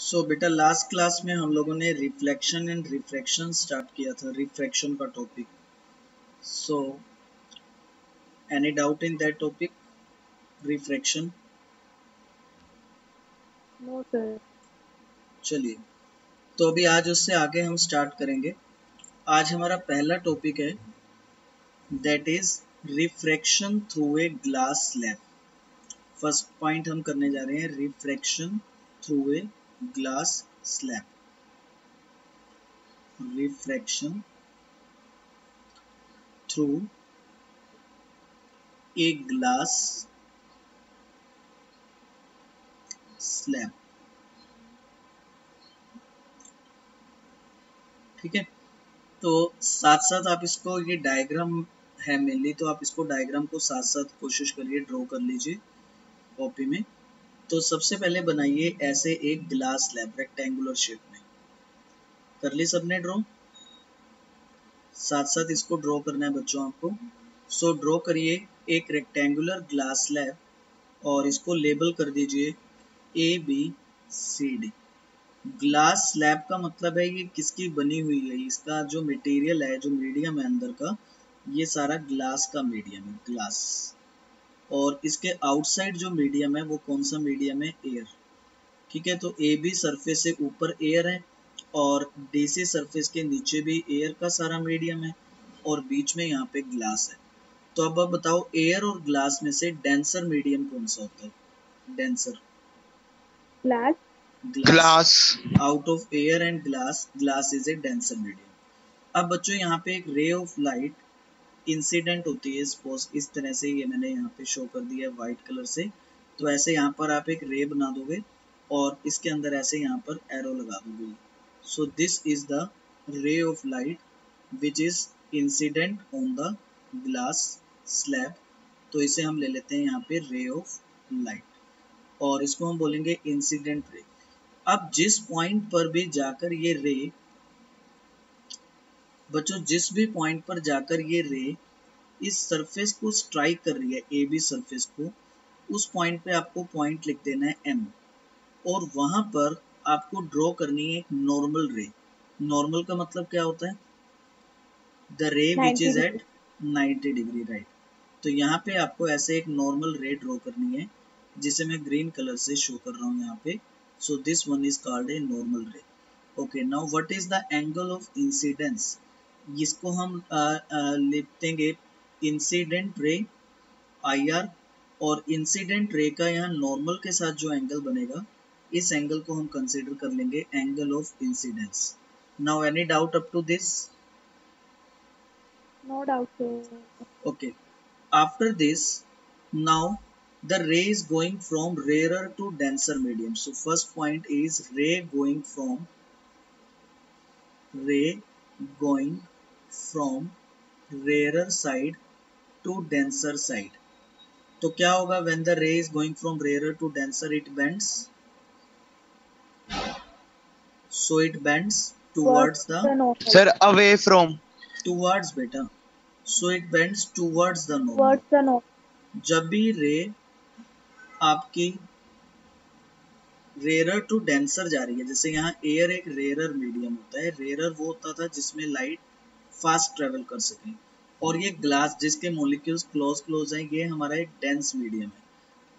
सो बेटा last class में हम लोगों ने रिफ्लेक्शन एंड रिफ्रैक्शन स्टार्ट किया था, रिफ्रैक्शन का topic. So any doubt in that topic refraction? No sir. चलिए, तो अभी आज उससे आगे हम स्टार्ट करेंगे। आज हमारा पहला टॉपिक है that is refraction through a glass slab. First point हम करने जा रहे हैं refraction through a glass slab. Refraction through a glass slab. ठीक है, तो साथ साथ आप इसको, ये डायग्राम है मेनली, तो आप इसको डायग्राम को साथ साथ कोशिश करिए ड्रॉ कर लीजिए कॉपी में। तो सबसे पहले बनाइए ऐसे एक ग्लास स्लैब रेक्टेंगुलर शेप में। कर ली सबने ड्रॉ? साथ साथ इसको ड्रॉ करना है बच्चों आपको। सो ड्रॉ करिए एक रेक्टेंगुलर ग्लास स्लैब और इसको लेबल कर दीजिए ABCD। ग्लास स्लैब का मतलब है ये किसकी बनी हुई है, इसका जो मटेरियल है, जो मीडियम है अंदर का, ये सारा ग्लास का मीडियम है, ग्लास। और इसके आउटसाइड जो मीडियम है वो कौन सा मीडियम है? एयर। ठीक है, तो AB सरफेस से ऊपर एयर है और DC सरफेस के नीचे भी एयर का सारा मीडियम है और बीच में यहाँ पे ग्लास है। तो अब बताओ एयर और ग्लास में से डेंसर मीडियम कौन सा होता है? Denser glass. Glass. Out of air and glass, glass is a denser medium. अब बच्चों यहाँ पे एक रे ऑफ लाइट इंसिडेंट होती है, सपोज इस तरह से, ये मैंने यहाँ पे शो कर दिया है व्हाइट कलर से। तो ऐसे यहाँ पर आप एक रे बना दोगे और इसके अंदर ऐसे यहाँ पर एरो लगा दोगे। So this is the ray of light which is incident on the glass slab. तो इसे हम ले लेते हैं यहाँ पे रे ऑफ लाइट और इसको हम बोलेंगे इंसिडेंट रे। अब जिस पॉइंट पर भी जाकर ये रे, बच्चों जिस भी पॉइंट पर जाकर ये रे इस सरफेस को स्ट्राइक कर रही है, AB सरफेस को, उस पॉइंट पे आपको पॉइंट लिख देना है M और वहां पर आपको ड्रॉ करनी है एक नॉर्मल रे। नॉर्मल का मतलब क्या होता है? The ray which is at 90 degree, right. तो यहाँ पे आपको ऐसे एक नॉर्मल रे ड्रॉ करनी है जिसे मैं ग्रीन कलर से शो कर रहा हूँ यहाँ पे। So this one is called a normal ray. Okay, now what is the angle of incidence? इसको हम लिख देंगे इंसिडेंट रे IR, और इंसिडेंट रे का यहाँ नॉर्मल के साथ जो एंगल बनेगा, इस एंगल को हम कंसीडर कर लेंगे angle of incidence. Now any doubt up to this? No doubt sir. Okay, after this, now the ray is going from rarer to denser medium. So first point is ray going from rarer side to denser side. तो क्या होगा when the ray is going from rarer to denser? It bends. So it bends towards the sir away from. towards बेटा. So it bends towards the normal. Towards the north. जब भी रे आपकी rarer to denser जा रही है, जैसे यहाँ एयर एक रेरर मीडियम होता है। रेरर वो होता था जिसमें लाइट फास्ट ट्रेवल कर सके, और ये ग्लास जिसके मॉलिक्यूल्स क्लोज क्लोज हैं, ये हमारा एक डेंस मीडियम है।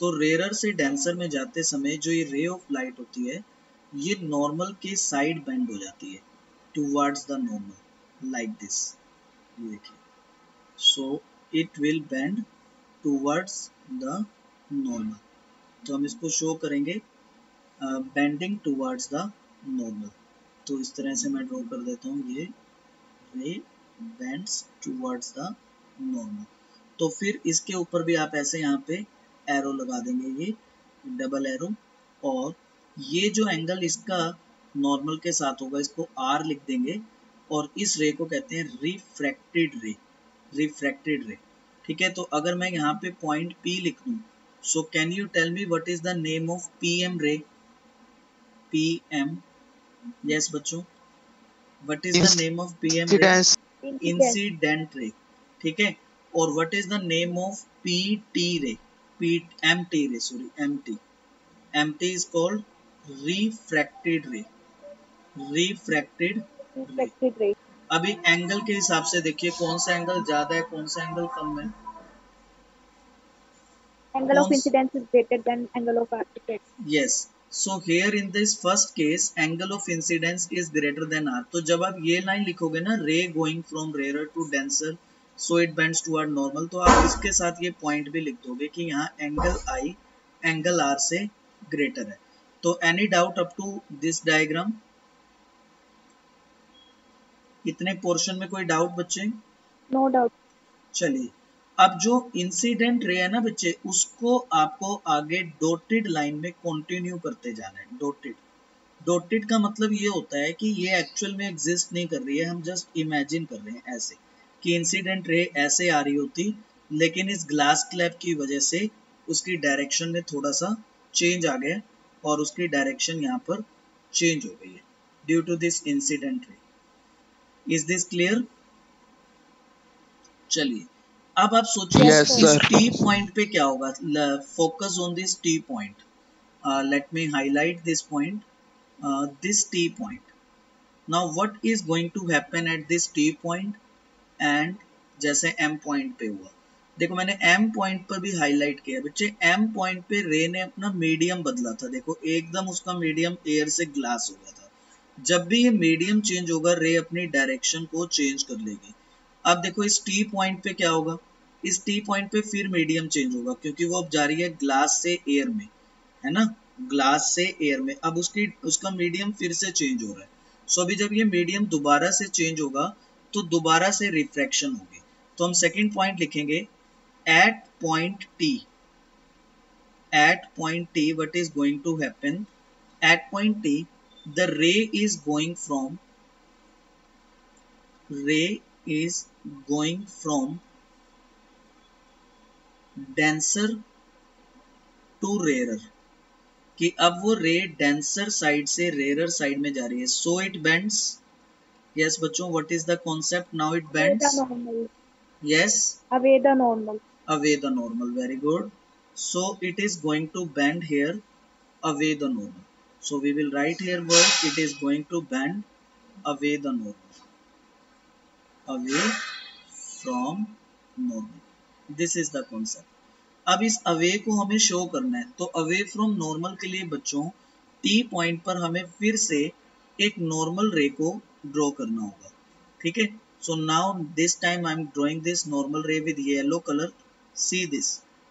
तो रेरर से डेंसर में जाते समय जो ये रे ऑफ लाइट होती है, ये नॉर्मल के साइड बेंड हो जाती है towards the normal, like this. ये देखिए, so it will bend towards the normal. तो हम इसको शो करेंगे बेंडिंग टुवर्ड्स द नॉर्मल। तो इस तरह से मैं ड्रॉ कर देता हूँ, ये रे बेंड्स टुवर्ड्स द नॉर्मल। तो फिर इसके ऊपर भी आप ऐसे यहाँ पे एरो लगा देंगे, ये डबल एरो, और ये जो एंगल इसका नॉर्मल के साथ होगा इसको R लिख देंगे, और इस रे को कहते हैं रिफ्रैक्टेड रे। रिफ्रैक्टेड रे, ठीक है। तो अगर मैं यहाँ पे पॉइंट P लिख दूँ, so can you tell me what is the name of PM ray? PM, yes बच्चों, what is the name of PM ray? Incident ray, ठीक है। और what is the name of PT ray? MT ray, sorry MT। MT is called refracted ray, refracted ray. refracted ray. अभी एंगल के हिसाब से देखिए कौन सा एंगल ज्यादा है, कौन सा एंगल कम है। Angle of कौन incidence is greater than angle of refraction. Yes, so here in this first case angle of incidence is greater than R. तो जब आप ये लाइन लिखोगे ना, ray going from rare to denser so it bends toward normal, तो आप इसके साथ ये पॉइंट भी लिख दोगे कि यहाँ एंगल आई एंगल आर से ग्रेटर है। तो any doubt up to this diagram? इतने पोर्शन में कोई डाउट बच्चे? No doubt. चलिए, अब जो इंसिडेंट रे है ना बच्चे, उसको आपको आगे डॉटेड लाइन में कंटिन्यू करते जाना है। डॉटेड, डॉटेड का मतलब ये होता है कि ये एक्चुअल में एग्जिस्ट नहीं कर रही है, हम जस्ट इमेजिन कर रहे हैं ऐसे कि इंसिडेंट रे ऐसे आ रही होती, लेकिन इस ग्लास स्लैब की वजह से उसकी डायरेक्शन में थोड़ा सा चेंज आ गया और उसकी डायरेक्शन यहाँ पर चेंज हो गई है due to this incident ray. Is this clear? चलिए, अब आप सोचिए Yes, इस sir. टी पॉइंट पे क्या होगा। Focus on this T point, let me highlight this point, this T point. Now what is going to happen at this T point and जैसे M point पे हुआ, देखो मैंने M point पर भी हाईलाइट किया बच्चे। M point पे रे ने अपना मीडियम बदला था, देखो एकदम उसका मीडियम एयर से ग्लास हो गया था। जब भी ये मीडियम चेंज होगा, रे अपनी डायरेक्शन को चेंज कर लेगी। अब देखो इस T point पे क्या होगा, इस T point पे फिर मीडियम चेंज होगा, क्योंकि वो अब जा रही है ग्लास से एयर में, है ना, ग्लास से एयर में। अब उसका मीडियम फिर से चेंज हो रहा है। सो अभी जब ये मीडियम दोबारा से चेंज होगा तो दोबारा से रिफ्रैक्शन होगी। तो हम सेकंड पॉइंट लिखेंगे, at point T, at point T what is going to happen, at point T the ray is going from, ray is going from denser to rarer, कि अब वो रे डेंसर साइड से rarer side में जा रही है। So it bends, yes बच्चों, what is the concept? Now it Away the bends, normal. यस, Away the normal. away the normal, very good. So it is going to bend here away the normal. So we will write here word, it is going to bend away the normal, away from normal. This is the concept. अब इस away को हमें show करना है, तो away from normal के लिए बच्चों टी पॉइंट पर हमें फिर से एक नॉर्मल रे को ड्रॉ करना होगा, ठीक है। So now this time I am drawing this normal ray with yellow colour, see this.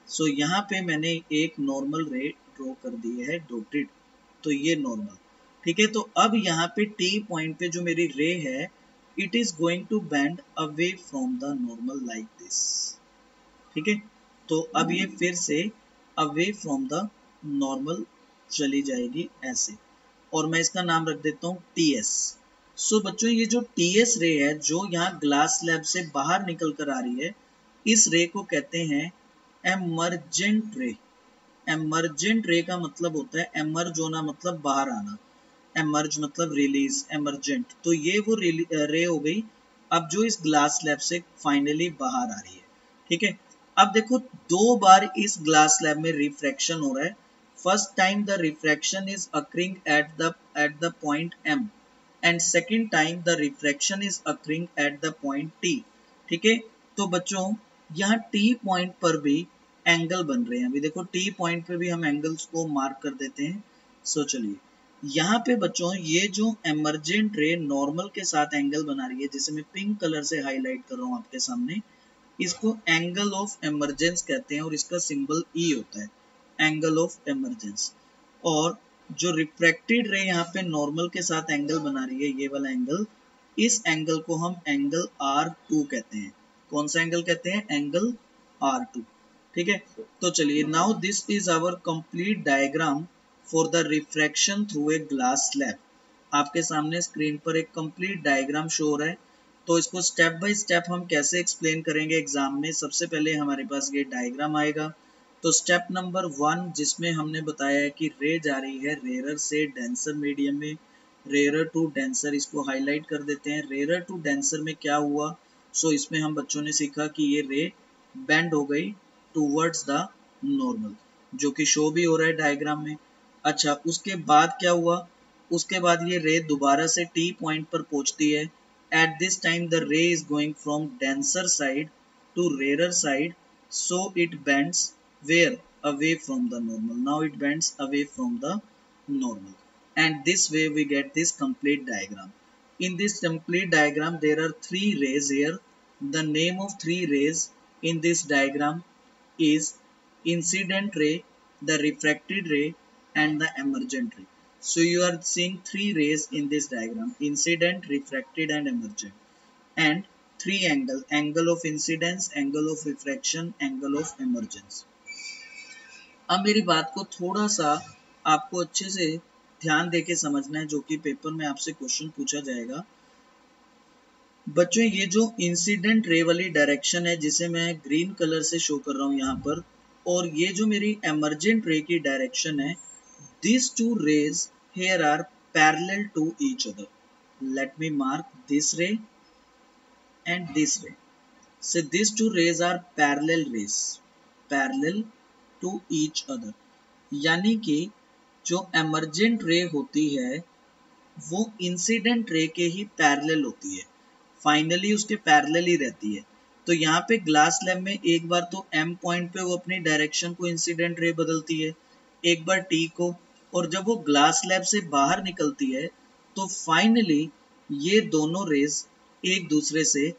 So यहाँ पे मैंने एक नॉर्मल रे ड्रॉ कर दी है डॉटेड, तो ये नॉर्मल, ठीक है। तो अब यहाँ पे टी पॉइंट पे जो मेरी रे है, it is going to bend away from the normal like this, ठीक है। तो अब ये फिर से अवे फ्रॉम द नॉर्मल चली जाएगी ऐसे, और मैं इसका नाम रख देता हूँ TS। सो बच्चों ये जो TS रे है, जो यहाँ ग्लास स्लैब से बाहर निकल कर आ रही है, इस रे को कहते हैं एमर्जेंट रे। एमर्जेंट रे का मतलब होता है, एमर्ज होना मतलब बाहर आना, एमर्ज मतलब रिलीज, एमर्जेंट। तो ये वो रे हो गई अब जो इस ग्लास स्लैब से फाइनली बाहर आ रही है, ठीक है। अब देखो दो बार इस ग्लास स्लैब में रिफ्रैक्शन हो रहा है। First time the refraction is occurring at the point M and second time the refraction is occurring at the point T, ठीक है। तो बच्चों यहाँ T पॉइंट पर भी एंगल बन रहे हैं। अभी देखो T पॉइंट पे भी हम एंगल्स को मार्क कर देते हैं। सो चलिए, यहाँ पे बच्चों ये जो एमर्जेंट रे नॉर्मल के साथ एंगल बना रही है, जिसे मैं पिंक कलर से हाईलाइट कर रहा हूँ आपके सामने, इसको एंगल ऑफ एमरजेंस कहते हैं और इसका सिंबल E होता है, एंगल ऑफ एमरजेंस। और जो रिफ्रैक्टेड रे यहाँ पे नॉर्मल के साथ एंगल बना रही है, ये वाला एंगल, इस एंगल को हम एंगल R2 कहते हैं। कौन सा एंगल कहते हैं? एंगल R2, ठीक है। तो चलिए, now this is our complete diagram for the refraction through a glass slab. आपके सामने स्क्रीन पर एक कंप्लीट डायग्राम शो हो रहा है। तो इसको स्टेप बाय स्टेप हम कैसे एक्सप्लेन करेंगे एग्जाम में। सबसे पहले हमारे पास ये डायग्राम आएगा। तो स्टेप नंबर 1 जिसमें हमने बताया है कि रे जा रही है रेयर से डेंसर मीडियम में, रेयर टू डेंसर, इसको हाईलाइट कर देते हैं। रेयर टू डेंसर में क्या हुआ, सो इसमें हम बच्चों ने सीखा कि ये रे बेंड हो गई टूवर्ड्स द नॉर्मल, जो कि शो भी हो रहा है डायग्राम में। अच्छा, उसके बाद क्या हुआ, उसके बाद ये रे दोबारा से टी पॉइंट पर पहुंचती है। At this time the ray is going from denser side to rare side, so it bends where, away from the normal. Now it bends away from the normal, and this way we get this complete diagram. In this complete diagram there are three rays here. The name of three rays in this diagram is incident ray, the refracted ray, and the emergent ray. So you are seeing three rays in this diagram: incident, refracted, and emergent. And three angle of incidence, angle of refraction, angle of emergence. अब मेरी बात को थोड़ा सा आपको अच्छे से ध्यान देके समझना है, जो कि पेपर में आपसे क्वेश्चन पूछा जाएगा। बच्चों, ये जो इंसिडेंट रे वाली डायरेक्शन है जिसे मैं ग्रीन कलर से शो कर रहा हूं यहाँ पर, और ये जो मेरी एमर्जेंट रे की डायरेक्शन है, these two rays here are parallel to each other. Let me mark this ray and this ray. So these two rays are parallel rays, parallel to each other. यानी कि जो एमर्जेंट रे होती है वो इंसिडेंट रे के ही parallel होती है, फाइनली उसके पैरेलल ही रहती है। तो यहाँ पे ग्लास लैब में एक बार तो एम पॉइंट पे वो अपनी डायरेक्शन को इंसिडेंट रे बदलती है, एक बार टी को, और जब वो ग्लास लैब से बाहर निकलती है तो फाइनली ये दोनों रेज एक दूसरे से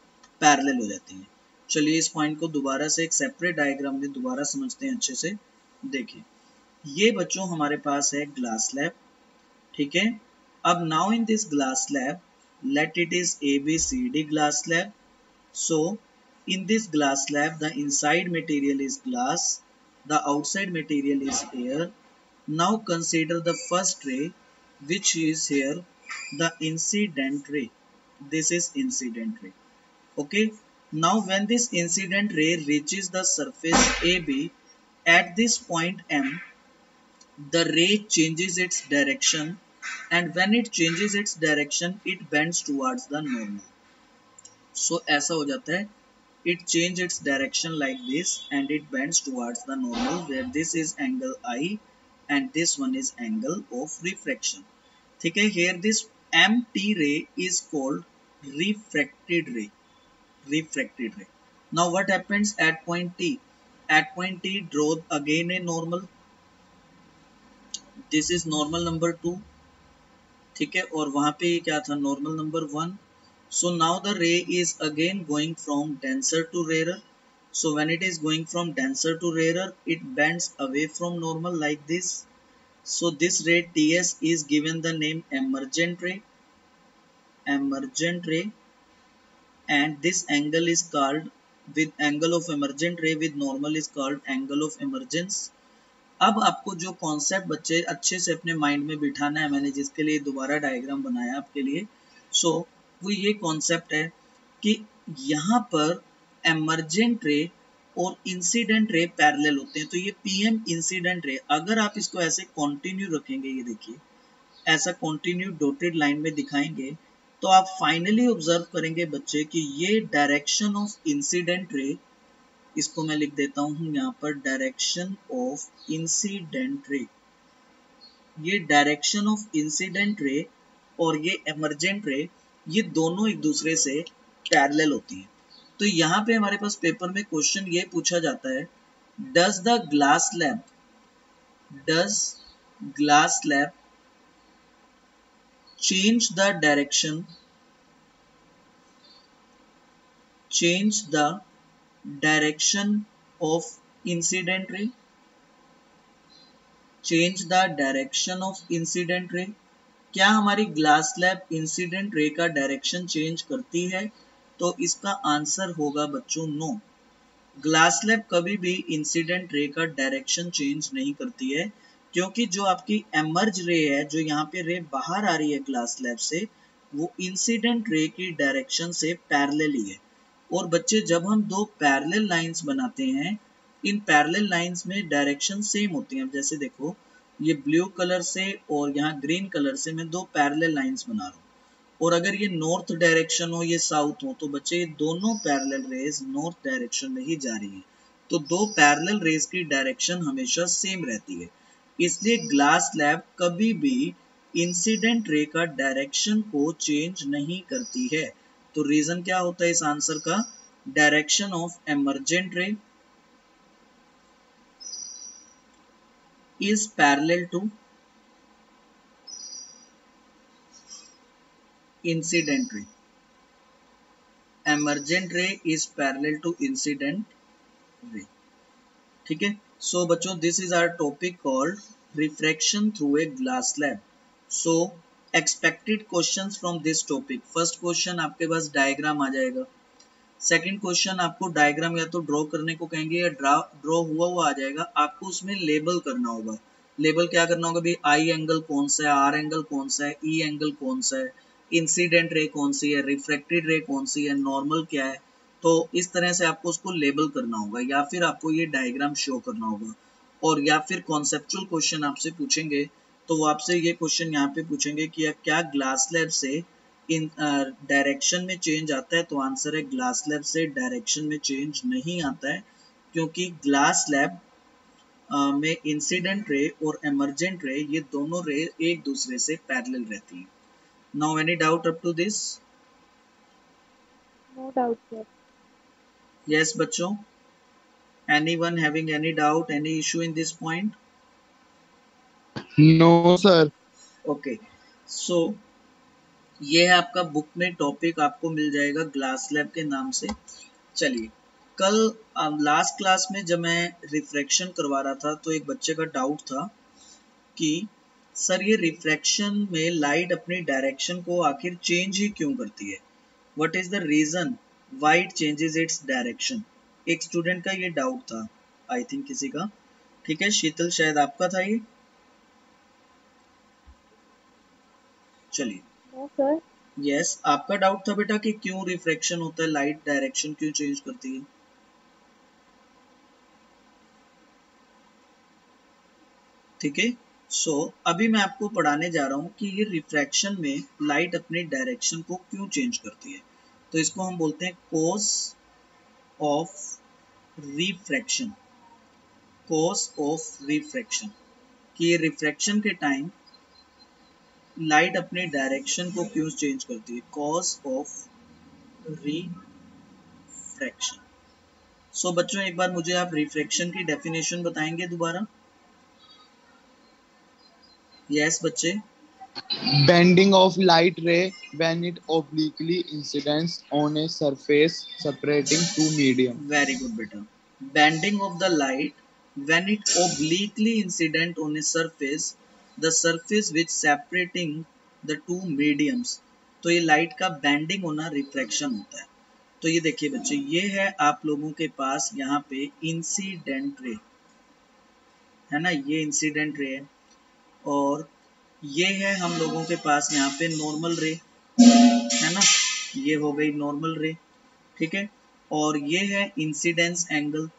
पैरेलल हो जाती हैं। चलिए इस पॉइंट को दोबारा से एक सेपरेट डायग्राम में दोबारा समझते हैं अच्छे से। देखिए, ये बच्चों हमारे पास है ग्लास लैब, ठीक है। अब now in this glass lab, let it is ABCD glass lab. So in this glass lab the inside material is glass, the outside material is air. Now consider the first ray, which is here the incident ray. This is incident ray. Okay, now when this incident ray reaches the surface AB at this point M, the ray changes its direction, and when it changes its direction it bends towards the normal. So ऐसा हो जाता है, it changes its direction like this and it bends towards the normal, where this is angle I and this one is angle of refraction. ठीक है, here this MT ray is called refracted ray. Refracted ray. Now what happens at point T? At point T draw again a normal. This is normal number 2, ठीक है, और वहां पे क्या था, normal number 1. So now the ray is again going from denser to rare. So when it is going from denser to rare it bends away from normal like this. So this ray TS is given the name emergent ray, emergent ray, and this angle is called, with angle of emergent ray with normal is called angle of emergence. अब आपको जो concept बच्चे अच्छे से अपने mind में बिठाना है, मैंने जिसके लिए दोबारा डायग्राम बनाया आपके लिए, सो वो ये कॉन्सेप्ट है कि यहाँ पर एमर्जेंट रे और इंसिडेंट रे पैरेलल होते हैं। तो ये PM इंसिडेंट रे, अगर आप इसको ऐसे कंटिन्यू रखेंगे, ये देखिए ऐसा कंटिन्यू डॉटेड लाइन में दिखाएंगे, तो आप फाइनली ऑब्जर्व करेंगे बच्चे कि ये डायरेक्शन ऑफ इंसिडेंट रे, इसको मैं लिख देता हूं यहाँ पर, डायरेक्शन ऑफ इंसिडेंट रे, ये डायरेक्शन ऑफ इंसिडेंट रे और ये एमर्जेंट रे, ये दोनों एक दूसरे से पैरेलल होती हैं। तो यहाँ पे हमारे पास पेपर में क्वेश्चन ये पूछा जाता है, does the glass lab, does glass lab change the direction, change the direction of incident ray, change the direction of incident ray. क्या हमारी ग्लास लैब इंसिडेंट रे का डायरेक्शन चेंज करती है? तो इसका आंसर होगा बच्चों नो। ग्लास लैब कभी भी इंसिडेंट रे का डायरेक्शन चेंज नहीं करती है, क्योंकि जो आपकी एमर्ज रे है, जो यहाँ पे रे बाहर आ रही है ग्लास लैब से, वो इंसिडेंट रे की डायरेक्शन से पैरेलल ही है। और बच्चे, जब हम दो पैरेलल लाइंस बनाते हैं, इन पैरेलल लाइंस में डायरेक्शन सेम होती है। जैसे देखो, ये ब्लू कलर से और यहाँ ग्रीन कलर से मैं दो पैरेलल लाइंस बना रहा हूँ, और अगर ये नॉर्थ डायरेक्शन हो, ये साउथ हो, तो बच्चे ये दोनों पैरेलल रेज नॉर्थ डायरेक्शन में ही जा रही है। तो दो पैरेलल रेज की डायरेक्शन हमेशा सेम रहती है। इसलिए ग्लास स्लैब कभी भी इंसिडेंट रे का डायरेक्शन को चेंज नहीं करती है। तो रीजन क्या होता है इस आंसर का? डायरेक्शन ऑफ एमर्जेंट रे is parallel to incident ray. Emergent ray is parallel to incident ray. ठीक है। So बच्चों, this is our topic called refraction through a glass slab. So expected questions from this topic. First question आपके पास diagram आ जाएगा। Second question आपको diagram या तो draw करने को कहेंगे या ड्रॉ हुआ आ जाएगा, आपको उसमें लेबल करना होगा। लेबल क्या करना होगा भाई? आई एंगल कौन सा है, आर एंगल कौन सा है, ई एंगल कौन सा है, इंसिडेंट रे कौन सी है, रिफ्रैक्टेड रे कौन सी है, नॉर्मल क्या है। तो इस तरह से आपको उसको लेबल करना होगा, या फिर आपको ये डायग्राम शो करना होगा। और या फिर कॉन्सेप्चुअल क्वेश्चन आपसे पूछेंगे, तो वो आपसे ये क्वेश्चन यहाँ पे पूछेंगे कि क्या ग्लास स्लैब से इन डायरेक्शन में चेंज आता है? तो आंसर है ग्लास स्लैब से डायरेक्शन में चेंज नहीं आता है, क्योंकि ग्लास स्लैब में इंसिडेंट रे और एमर्जेंट रे ये दोनों रे एक दूसरे से पैरेलल रहती हैं। Now any doubt up to this? No doubt, sir. Yes बच्चों, anyone having any doubt, any issue in this point? No, sir. Okay, so ये है आपका बुक में टॉपिक, आपको मिल जाएगा ग्लास स्लैब के नाम से। चलिए, कल लास्ट क्लास में जब मैं रिफ्रैक्शन करवा रहा था तो एक बच्चे का डाउट था कि सर ये रिफ्रैक्शन में लाइट अपनी डायरेक्शन को आखिर चेंज ही क्यों करती है? What is the reason why it changes its direction? एक स्टूडेंट का ये डाउट था, आई थिंक किसी का। ठीक है, शीतल शायद आपका था ये। चलिए, No, sir. यस, आपका डाउट था बेटा कि क्यों रिफ्रैक्शन होता है, लाइट डायरेक्शन क्यों चेंज करती है। ठीक है, सो अभी मैं आपको पढ़ाने जा रहा हूं कि ये रिफ्रैक्शन में लाइट अपनी डायरेक्शन को क्यों चेंज करती है। तो इसको हम बोलते हैं cause of refraction. Cause of refraction, कि ये रिफ्रैक्शन के टाइम लाइट अपने डायरेक्शन को क्यों चेंज करती है। Cause of refraction. सो बच्चों, एक बार मुझे आप रिफ्रैक्शन की डेफिनेशन बताएंगे दोबारा? यस बच्चे। Bending of light ray when it obliquely incidents on a surface separating two medium. Very good बेटा। Bending of the light when it obliquely incident on a surface, the surface which separating the two mediums। तो ये light का bending होना refraction होता है। तो ये देखिए बच्चे, ये है आप लोगों के पास यहाँ पे इंसिडेंट रे है ना, ये इंसिडेंट रे है, और ये है हम लोगों के पास यहाँ पे नॉर्मल रे है ना, ये हो गई नॉर्मल रे। ठीक है, और ये है इंसिडेंस एंगल।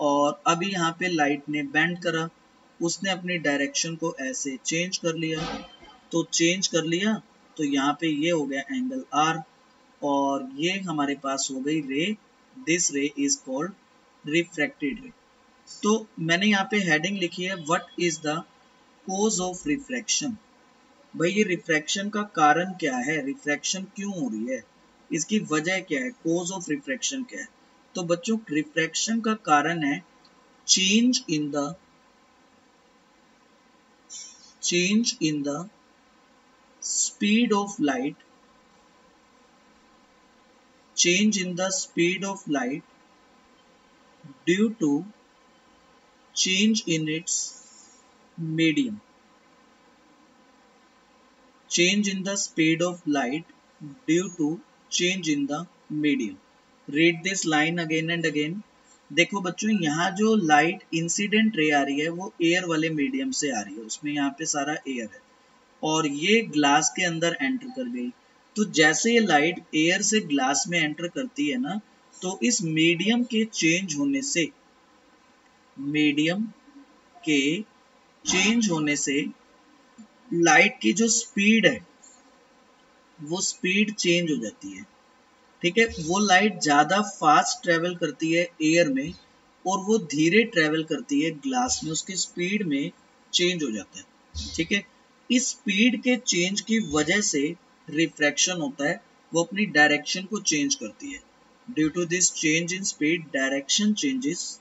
और अभी यहाँ पे लाइट ने बेंड करा, उसने अपनी डायरेक्शन को ऐसे चेंज कर लिया, तो चेंज कर लिया तो यहाँ पे ये हो गया एंगल आर, और ये हमारे पास हो गई रे। दिस रे इज कॉल्ड रिफ्रैक्टेड रे। तो मैंने यहाँ पे हेडिंग लिखी है what is the cause of refraction. भाई ये रिफ्रैक्शन का कारण क्या है, रिफ्रैक्शन क्यों हो रही है, इसकी वजह क्या है, कोज ऑफ रिफ्रैक्शन क्या है। तो बच्चों, रिफ्रैक्शन का कारण है change in the speed of light, change in the speed of light due to change in its medium। change in the speed of light due to change in the medium। read this line again and again। देखो बच्चों, यहाँ जो light incident ray आ रही है वो air वाले medium से आ रही है, उसमें यहाँ पे सारा एयर है, और ये ग्लास के अंदर एंटर कर गई। तो जैसे ये लाइट एयर से ग्लास में एंटर करती है ना, तो इस मीडियम के चेंज होने से, मीडियम के चेंज होने से लाइट की जो स्पीड है वो स्पीड चेंज हो जाती है। ठीक है, वो लाइट ज्यादा फास्ट ट्रेवल करती है एयर में, और वो धीरे ट्रेवल करती है ग्लास में, उसकी स्पीड में चेंज हो जाता है, ठीक है। इस स्पीड के चेंज की वजह से रिफ्रैक्शन होता है, वो अपनी डायरेक्शन को चेंज करती है। Due to this change in speed direction changes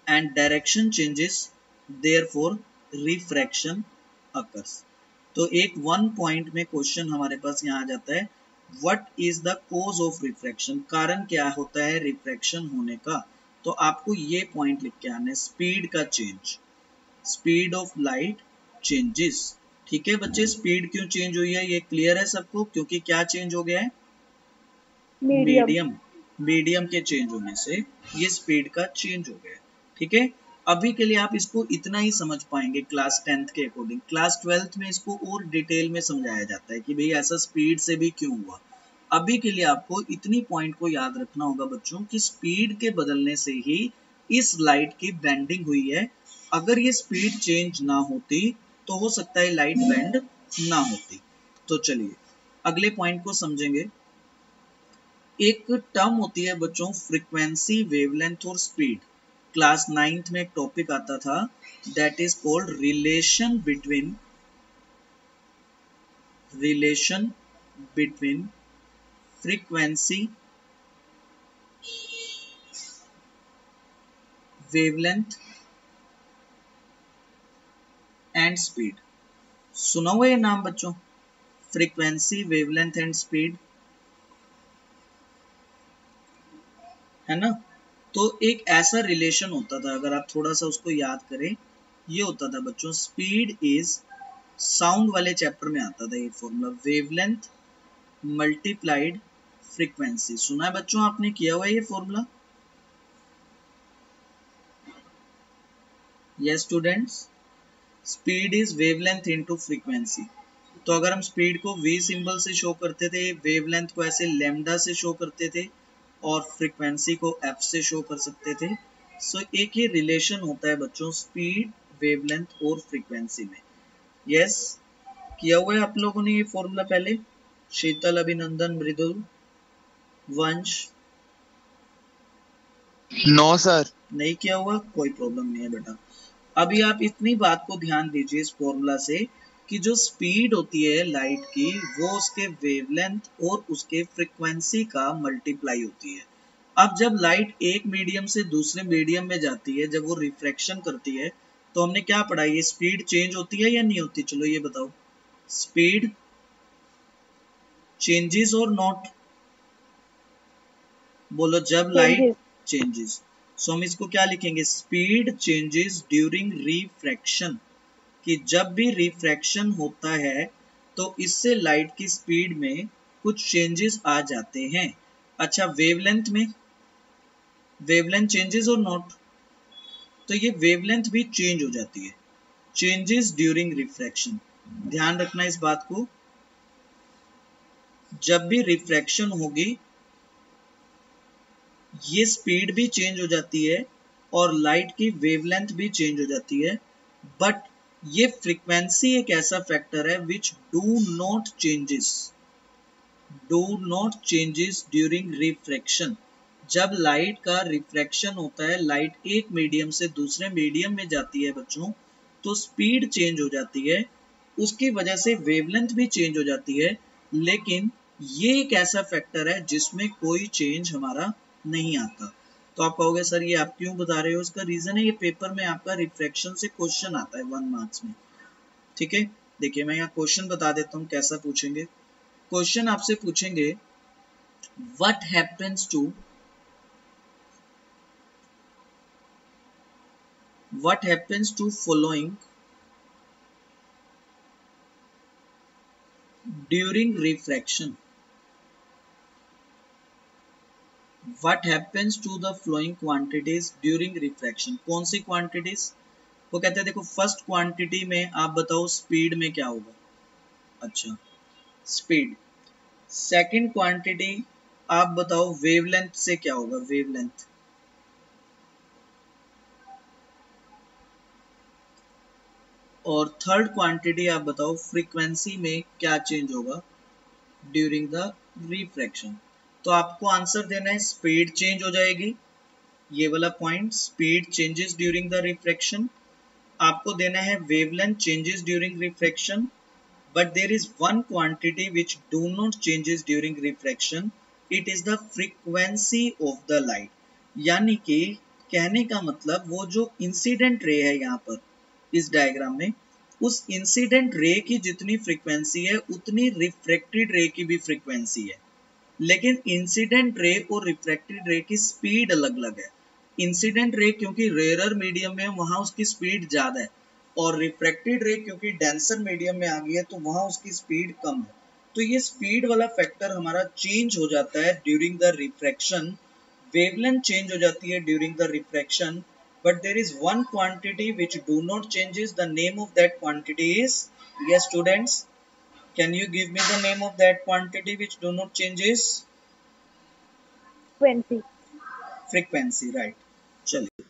and direction changes, therefore refraction occurs। तो एक वन पॉइंट में क्वेश्चन हमारे पास यहाँ आ जाता है, what is the cause of refraction, कारण क्या होता है रिफ्रैक्शन होने का। तो आपको ये पॉइंट लिख के आना है, स्पीड का change, speed of light changes. ठीक है बच्चे, स्पीड क्यों चेंज हुई है ये क्लियर है सबको, क्योंकि क्या चेंज हो गया है, मीडियम। मीडियम के चेंज होने से ये स्पीड का चेंज हो गया। ठीक है, अभी के लिए आप इसको इतना ही समझ पाएंगे क्लास 10th के अकॉर्डिंग। क्लास 12th में इसको और डिटेल में समझाया जाता है कि भाई ऐसा स्पीड से भी क्यों हुआ। अभी के लिए आपको इतनी पॉइंट को याद रखना होगा बच्चों कि स्पीड के बदलने से ही इस लाइट की बेंडिंग हुई है। अगर ये स्पीड चेंज ना होती तो हो सकता है लाइट बेंड ना होती। तो चलिए अगले पॉइंट को समझेंगे। एक टर्म होती है बच्चों फ्रीक्वेंसी, वेवलेंथ और स्पीड। क्लास 9th में एक टॉपिक आता था, that is called relation between frequency, wavelength and speed. सुना हुआ ये नाम बच्चों, फ्रीक्वेंसी, वेवलेंथ एंड स्पीड, है ना। तो एक ऐसा रिलेशन होता था, अगर आप थोड़ा सा उसको याद करें, ये होता था बच्चों, स्पीड इज, साउंड वाले चैप्टर में आता था ये फॉर्मूला, वेवलेंथ मल्टीप्लाइड फ्रीक्वेंसी। सुना है बच्चों आपने, किया हुआ है ये formula. Yes students, speed is wavelength into frequency. तो अगर हम स्पीड को v सिंबल से शो करते थे, वेवलेंथ को ऐसे लैम्डा से शो करते थे और फ्रीक्वेंसी को f से शो कर सकते थे। सो एक ये रिलेशन होता है बच्चों स्पीड, वेवलेंथ और फ्रीक्वेंसी में। यस, किया हुआ है आप लोगों ने ये फॉर्मूला पहले, शीतल, अभिनंदन, मृदुल, वंश। No sir. नहीं किया हुआ, कोई प्रॉब्लम नहीं है बेटा। अभी आप इतनी बात को ध्यान दीजिए इस फॉर्मूला से कि जो स्पीड होती है लाइट की वो उसके वेवलेंथ और उसके फ्रीक्वेंसी का मल्टीप्लाई होती है। अब जब लाइट एक मीडियम से दूसरे मीडियम में जाती है, जब वो रिफ्रैक्शन करती है, तो हमने क्या पढ़ा, ये स्पीड चेंज होती है या नहीं होती, चलो ये बताओ। स्पीड चेंजेस और नॉट, बोलो जब लाइट चेंजेस। सो हम इसको क्या लिखेंगे, स्पीड चेंजेस ड्यूरिंग रिफ्रैक्शन, कि जब भी रिफ्रैक्शन होता है तो इससे लाइट की स्पीड में कुछ चेंजेस आ जाते हैं। अच्छा, वेवलेंथ में, वेवलेंथ चेंजेस और नॉट, तो ये वेवलेंथ भी चेंज हो जाती है, चेंजेस ड्यूरिंग रिफ्रैक्शन। ध्यान रखना इस बात को, जब भी रिफ्रैक्शन होगी ये स्पीड भी चेंज हो जाती है और लाइट की वेवलेंथ भी चेंज हो जाती है। बट ये फ्रीक्वेंसी एक ऐसा फैक्टर है which do not changes during refraction. जब लाइट का रिफ्रैक्शन होता है, लाइट एक मीडियम से दूसरे मीडियम में जाती है बच्चों, तो स्पीड चेंज हो जाती है, उसकी वजह से वेवलेंथ भी चेंज हो जाती है। लेकिन ये एक ऐसा फैक्टर है जिसमें कोई चेंज हमारा नहीं आता। तो आप कहोगे सर ये आप क्यों बता रहे हो, इसका रीजन है ये पेपर में आपका रिफ्रैक्शन से क्वेश्चन आता है 1 मार्क्स में। ठीक है, देखिए मैं यहाँ क्वेश्चन बता देता हूँ कैसा पूछेंगे। क्वेश्चन आपसे पूछेंगे, what happens to following during refraction. What happens to the flowing quantities during refraction? कौन सी quantities? वो कहते हैं देखो, फर्स्ट क्वांटिटी में आप बताओ स्पीड में क्या होगा। अच्छा, स्पीड। सेकंड क्वांटिटी आप बताओ वेवलेंथ से क्या होगा, वेवलेंथ। और थर्ड क्वांटिटी आप बताओ फ्रीक्वेंसी में क्या चेंज होगा ड्यूरिंग द रिफ्रैक्शन। तो आपको आंसर देना है स्पीड चेंज हो जाएगी, ये वाला point, speed changes during the refraction. आपको देना है wavelength changes during refraction, but there is one quantity which do not changes during refraction. It is the frequency of the light. यानी कि कहने का मतलब वो जो इंसिडेंट रे है यहाँ पर इस डायग्राम में, उस इंसिडेंट रे की जितनी फ्रीक्वेंसी है उतनी रिफ्रैक्टेड रे की भी फ्रीक्वेंसी है, लेकिन इंसिडेंट रे और रिफ्रैक्टेड रे की स्पीड अलग अलग है। इंसिडेंट रे क्योंकि रेयरर मीडियम में वहां उसकी स्पीड ज्यादा है, और रिफ्रैक्टेड रे क्योंकि डेंसर मीडियम में आ गई है तो वहां उसकी स्पीड कम है। तो ये स्पीड वाला फैक्टर हमारा चेंज हो जाता है during the refraction, wavelength change हो जाती है during the refraction, but there is one quantity which do not changes. The name of that quantity is, yes students, can you give me the name of that quantity which do not changes? Frequency. Frequency, right. चलिए,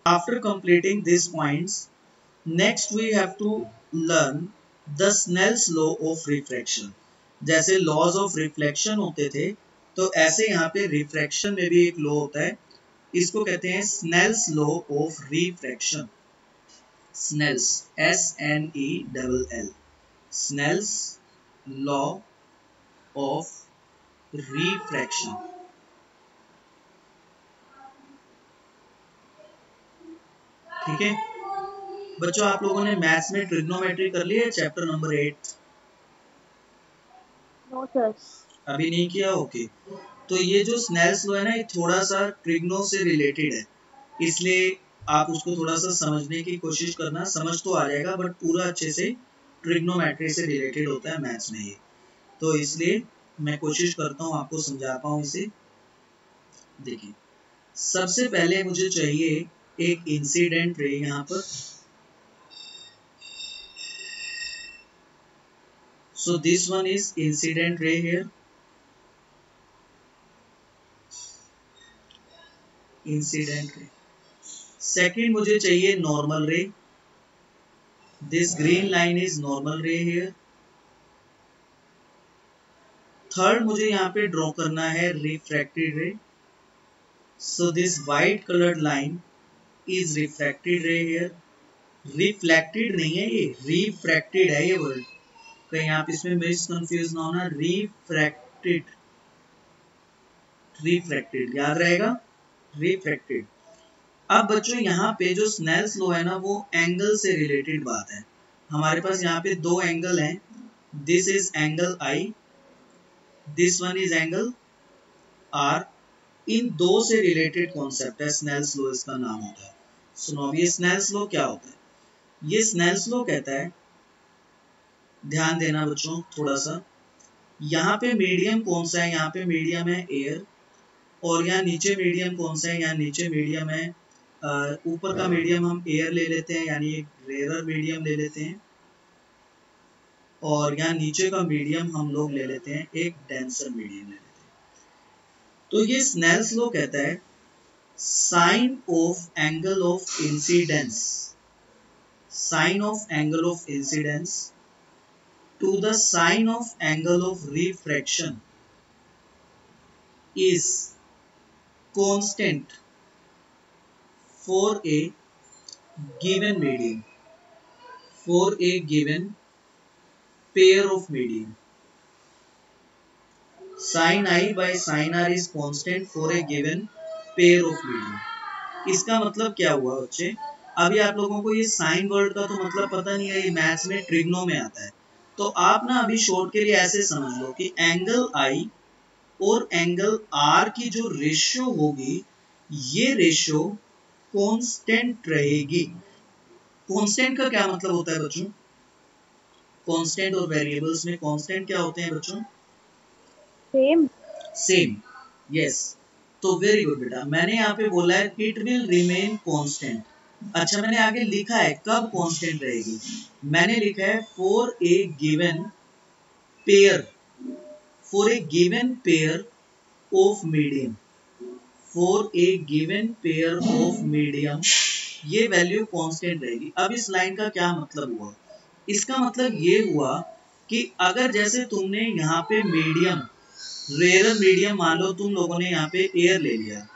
after completing these points, next we have to learn the Snell's law of refraction. जैसे laws of reflection होते थे, तो ऐसे यहाँ पे refraction में भी एक law होता है, इसको कहते हैं Snell's law of refraction. Snell's, S-N-E-L-L, Snell's law of refraction. ठीक है बच्चों, आप लोगों ने मैथ्स में ट्रिग्नोमेट्री कर लिया है, चैप्टर नंबर 8? No sir. अभी नहीं किया? ओके। तो ये जो स्नेल्स लॉ है ना, ये थोड़ा सा ट्रिग्नो से रिलेटेड है, इसलिए आप उसको थोड़ा सा समझने की कोशिश करना, समझ तो आ जाएगा बट पूरा अच्छे से ट्रिग्नोमेट्री से रिलेटेड होता है मैथ्स में ये, तो इसलिए मैं कोशिश करता हूँ आपको समझा पाऊँ इसे। देखिए, सबसे पहले मुझे चाहिए एक इंसिडेंट रे यहाँ पर, so this one is incident ray here, incident ray. Second मुझे चाहिए नॉर्मल रे, this green line is normal रे हियर। थर्ड मुझे यहाँ पे ड्रॉ करना है रिफ्रैक्टेड रे, so this white coloured line is refracted रे हियर। रिफ्लेक्टेड नहीं है ये, रिफ्रैक्टेड है ये वर्ड, कहीं आप इसमें मिस कंफ्यूज ना होना। रिफ्रैक्टेड, रिफ्रैक्टेड याद रहेगा, रिफ्रैक्टेड। अब बच्चों यहाँ पे जो स्नेल्स लॉ है ना, वो एंगल से रिलेटेड बात है। हमारे पास यहाँ पे दो एंगल हैं, this is angle I, this one is angle R. इन दो से रिलेटेड कॉन्सेप्ट है स्नेल्स लॉ, इसका नाम होता है। सुनो, अब ये स्नेल्स लॉ क्या होता है? ये स्नेल्स लॉ कहता है, ध्यान देना बच्चों थोड़ा सा, यहाँ पे मीडियम कौन सा है? यहाँ पे मीडियम है एयर, और यहाँ नीचे मीडियम कौन सा है? यहाँ नीचे मीडियम है, ऊपर का मीडियम हम एयर ले लेते हैं, यानी एक रेयर मीडियम ले लेते हैं, और यहाँ नीचे का मीडियम हम लोग ले लेते हैं, एक डेंसर मीडियम ले लेते हैं। तो ये स्नेल्स लॉ कहता है sine of angle of incidence, sine of angle of incidence to the sine of angle of refraction is constant for a given medium, for a given pair of medium. Sin I by sin R is constant for a given pair of medium. इसका मतलब क्या हुआ बच्चे? अभी आप लोगों को ये साइन वर्ड का तो मतलब पता नहीं है, ये मैथ्स में ट्रिग्नो में आता है, तो आप ना अभी शॉर्ट के लिए ऐसे समझ लो कि एंगल आई और एंगल आर की जो रेशियो होगी, ये रेशियो कांस्टेंट रहेगी। कांस्टेंट का क्या मतलब होता है बच्चों? कांस्टेंट और वेरिएबल्स में कांस्टेंट क्या होते हैं बच्चों? सेम। Same, yes. तो वेरी गुड बेटा, मैंने यहाँ पे बोला है इट विल रिमेन कांस्टेंट। अच्छा, मैंने आगे लिखा है कब कांस्टेंट रहेगी, मैंने लिखा है for a given pair, for a given pair of medium, for a given pair of medium, ये वैल्यू कांस्टेंट रहेगी। अब इस लाइन का क्या मतलब हुआ? इसका मतलब ये हुआ कि अगर जैसे तुमने यहाँ पे मीडियम, रेयर मीडियम मान लो तुम लोगों ने यहाँ पे एयर ले लिया,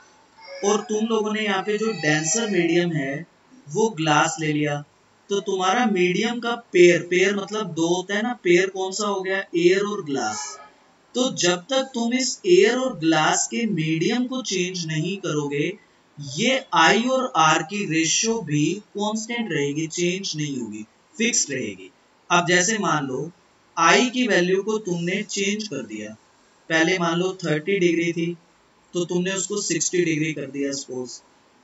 और तुम लोगों ने यहाँ पे जो डेंसर मीडियम है वो ग्लास ले लिया, तो तुम्हारा मीडियम का पेयर, पेयर मतलब दो होता है ना, पेयर कौन सा हो गया, एयर और ग्लास। तो जब तक तुम इस एयर और ग्लास के मीडियम को चेंज नहीं करोगे, ये आई और आर की रेशियो भी कांस्टेंट रहेगी, चेंज नहीं होगी, फिक्स रहेगी। अब जैसे मान लो आई की वैल्यू को तुमने चेंज कर दिया, पहले मान लो 30 डिग्री थी तो तुमने उसको 60 डिग्री कर दिया सपोज,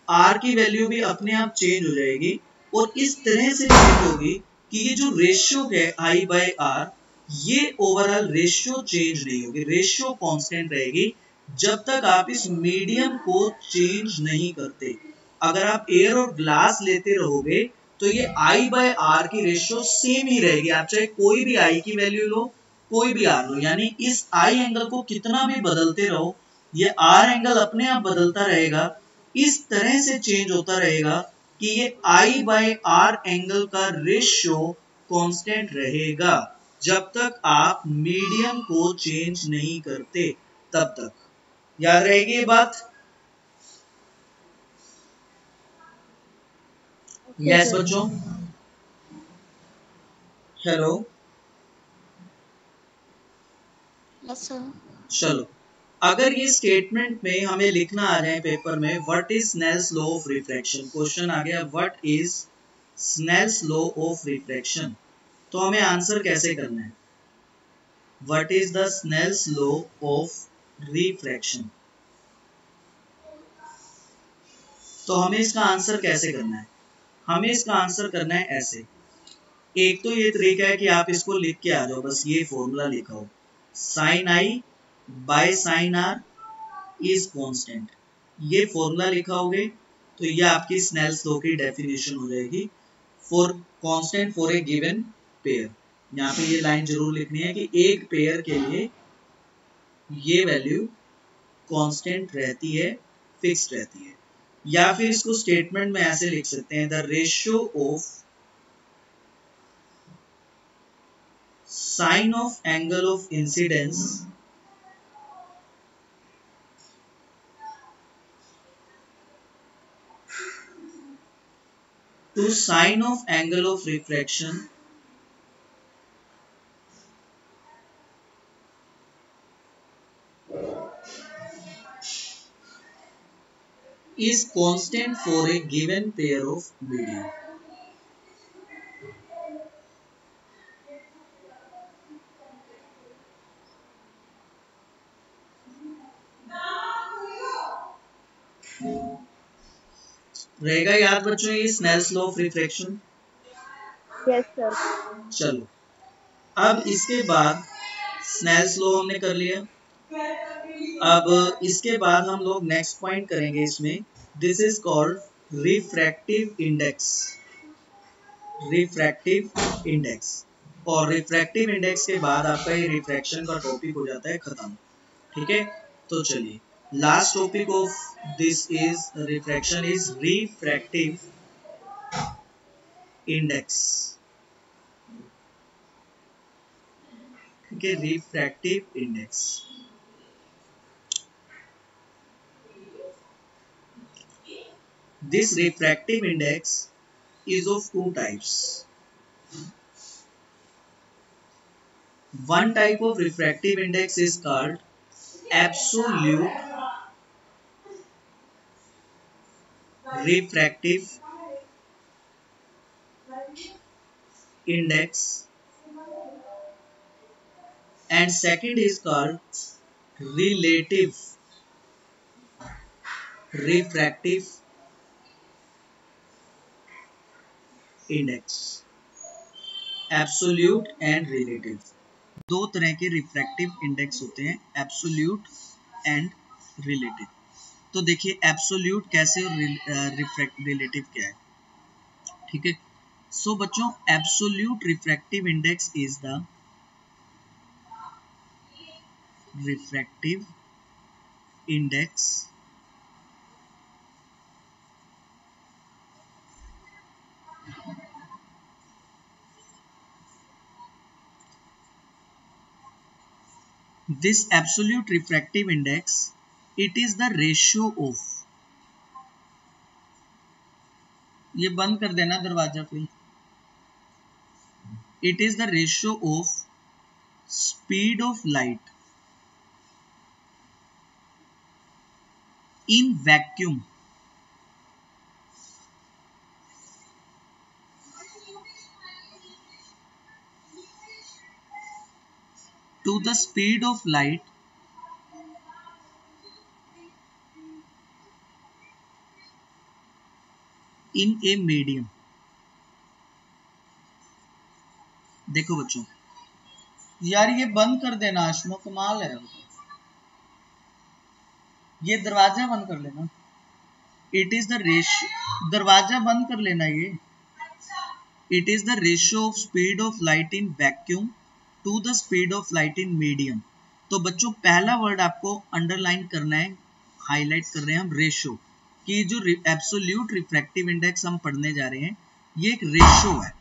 आर की वैल्यू भी अपने आप चेंज हो जाएगी और इस तरह से चेंज होगी कि ये जो रेशियो है आई बाय आर, ये ओवरऑल रेशियो चेंज नहीं होगी, रेशियो कांस्टेंट रहेगी जब तक आप इस मीडियम को चेंज नहीं करते। अगर आप एयर और ग्लास लेते रहोगे तो ये आई बाय आर की रेशियो सेम ही रहेगी, आप चाहे कोई भी आई की वैल्यू लो कोई भी आर लो, यानी इस आई एंगल को कितना भी बदलते रहो ये आर एंगल अपने आप बदलता रहेगा, इस तरह से चेंज होता रहेगा कि ये आई बाय आर एंगल का रेशियो कांस्टेंट रहेगा जब तक आप मीडियम को चेंज नहीं करते, तब तक। याद रहेगी ये बात? यस बच्चों, हेलो, यस सर। चलो अगर ये स्टेटमेंट में हमें लिखना आ जाए पेपर में, what is Snell's law of refraction, question आ गया what is Snell's law of refraction, तो हमें आंसर कैसे करना है, what is the Snell's law of refraction, तो हमें इसका आंसर कैसे करना है, हमें इसका आंसर करना है ऐसे। एक तो ये तरीका है कि आप इसको लिख के आ जाओ, बस ये फॉर्मूला लिखा हो, sine I by sine R is constant, ये फॉर्मूला लिखा होगे तो ये आपकी स्नेल्स लॉ की डेफिनेशन हो जाएगी for constant for a given pair. यहाँ पे ये लाइन जरूर लिखनी है कि एक पेयर के लिए ये वैल्यू कांस्टेंट रहती है, फिक्स्ड रहती है। या फिर इसको स्टेटमेंट में ऐसे लिख सकते हैं, the ratio of sine of angle of incidence to sine of angle of refraction is constant for a given pair of medium। रहेगा याद बच्चों ये Snell's law of refraction? Yes sir. चलो अब इसके बाद स्नेल्स लॉ हमने कर लिया, अब इसके बाद हम लोग नेक्स्ट पॉइंट करेंगे इसमें, this is called refractive index, refractive index. और रिफ्रैक्टिव इंडेक्स के बाद आपका ये रिफ्रैक्शन का टॉपिक हो जाता है खत्म, ठीक है। तो चलिए last topic of this is refraction is refractive index, ठीक है, refractive index. This refractive index is of two types. One type of refractive index is called absolute refractive index and second is called relative refractive index। Absolute and relative, दो तरह के refractive index होते हैं, absolute and relative. तो देखिए absolute कैसे और relative क्या है, ठीक है। सो बच्चों absolute refractive index is the refractive index this absolute refractive index, it is the ratio of, ये बंद कर देना दरवाजा फिर, it is the ratio of speed of light in vacuum to the speed of light in a medium। देखो बच्चों, यार ये बंद कर देना आशमो, कमाल है, ये दरवाजा बंद कर लेना। इट इज द रेशियो, दरवाजा बंद कर लेना ये। It is the ratio of speed of light in vacuum to the speed of light in medium. तो बच्चों पहला वर्ड आपको अंडरलाइन करना है, हाईलाइट कर रहे हैं हम, रेशियो की। जो एब्सोल्यूट रिफ्रैक्टिव इंडेक्स हम पढ़ने जा रहे हैं, ये एक रेशियो है।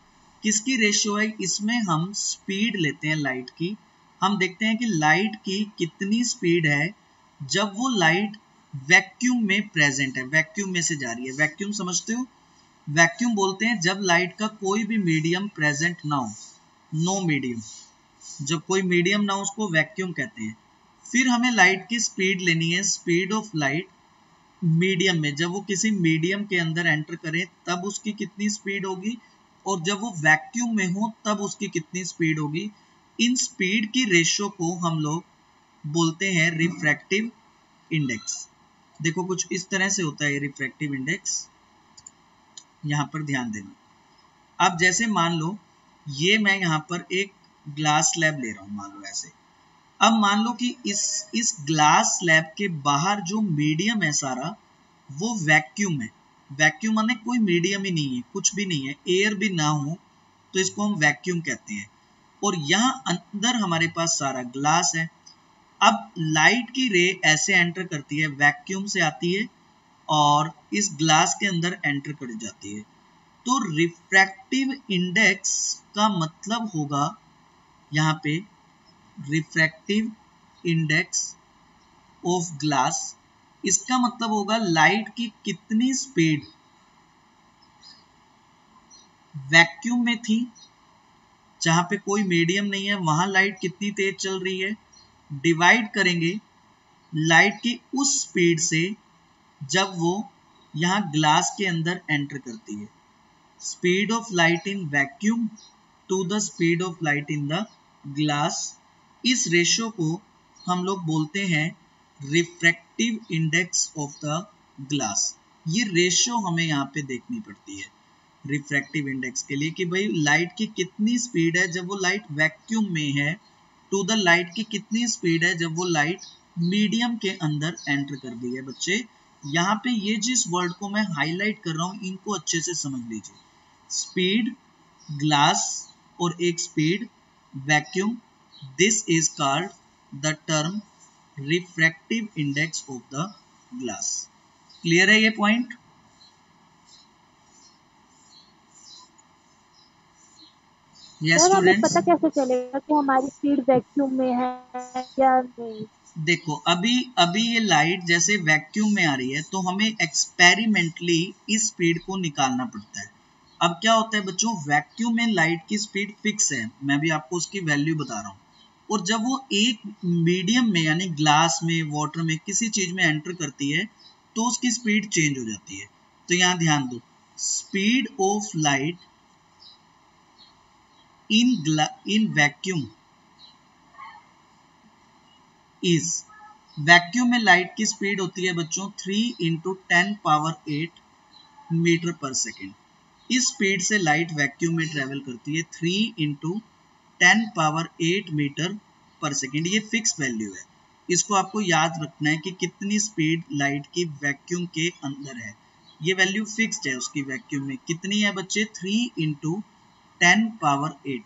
किसकी रेशियो है? इसमें हम स्पीड लेते हैं लाइट की। हम देखते हैं कि लाइट की कितनी स्पीड है जब वो लाइट वैक्यूम में प्रेजेंट है, वैक्यूम में से जा रही है। वैक्यूम समझते हो? वैक्यूम बोलते हैं जब लाइट का कोई भी मीडियम प्रेजेंट ना हो, नो मीडियम, जब कोई मीडियम ना हो उसको वैक्यूम कहते हैं। फिर हमें लाइट की स्पीड लेनी है, स्पीड ऑफ लाइट मीडियम में, जब वो किसी मीडियम के अंदर एंटर करे तब उसकी कितनी स्पीड होगी, और जब वो वैक्यूम में हो तब उसकी कितनी स्पीड होगी। इन स्पीड की रेशियो को हम लोग बोलते हैं रिफ्रैक्टिव इंडेक्स। देखो कुछ इस तरह से होता है रिफ्रैक्टिव इंडेक्स, यहां पर ध्यान देना। अब जैसे मान लो ये मैं यहां पर एक ग्लास स्लैब ले रहा हूं, मान लो ऐसे। अब मान लो कि इस ग्लास स्लैब के बाहर जो मीडियम है सारा, वो वैक्यूम है। वैक्यूम माने कोई मीडियम ही नहीं है, कुछ भी नहीं है, एयर भी ना हो तो इसको हम वैक्यूम कहते हैं। और यहाँ अंदर हमारे पास सारा ग्लास है। अब लाइट की रे ऐसे एंटर करती है, वैक्यूम से आती है और इस ग्लास के अंदर एंटर कर जाती है। तो रिफ्रैक्टिव इंडेक्स का मतलब होगा यहाँ पे रिफ्रैक्टिव इंडेक्स ऑफ ग्लास, इसका मतलब होगा लाइट की कितनी स्पीड वैक्यूम में थी, जहां पे कोई मीडियम नहीं है, वहां लाइट कितनी तेज चल रही है, डिवाइड करेंगे लाइट की उस स्पीड से जब वो यहां ग्लास के अंदर एंटर करती है। Speed of light in vacuum to the speed of light in the glass, इस रेशियो को हम लोग बोलते हैं refractive index of the glass. ये रेशियो हमें यहाँ पे देखनी पड़ती है रिफ्रैक्टिव इंडेक्स के लिए कि भाई लाइट की कितनी स्पीड है जब वो लाइट वैक्यूम में है, टू द लाइट की कितनी स्पीड है जब वो लाइट मीडियम के अंदर एंटर कर गई है। बच्चे यहाँ पे ये जिस वर्ड को मैं हाईलाइट कर रहा हूँ इनको अच्छे से समझ लीजिए। स्पीड ग्लास और एक speed vacuum, this is called the term refractive index of the glass. Clear है ये पॉइंट? यस सर हमें स्टूडेंट्स। पता कैसे चलेगा कि हमारी स्पीड वैक्यूम में है या नहीं? देखो अभी अभी ये लाइट जैसे वैक्यूम में आ रही है तो हमें एक्सपेरिमेंटली इस स्पीड को निकालना पड़ता है। अब क्या होता है बच्चों, वैक्यूम में लाइट की स्पीड फिक्स है, मैं भी आपको उसकी वैल्यू बता रहा हूँ, और जब वो एक मीडियम में यानी ग्लास में, वाटर में, किसी चीज में एंटर करती है तो उसकी स्पीड चेंज हो जाती है। तो यहाँ ध्यान दो, speed of light in vacuum is, vacuum में लाइट की स्पीड होती है बच्चों 3 × 10⁸ मीटर पर सेकेंड। इस स्पीड से लाइट वैक्यूम में ट्रेवल करती है 3 × 10⁸ मीटर पर सेकेंड। ये फिक्स वैल्यू है, इसको आपको याद रखना है कि कितनी स्पीड लाइट की वैक्यूम के अंदर है। ये वैल्यू फिक्स्ड है उसकी, वैक्यूम में कितनी है बच्चे, 3 × 10⁸,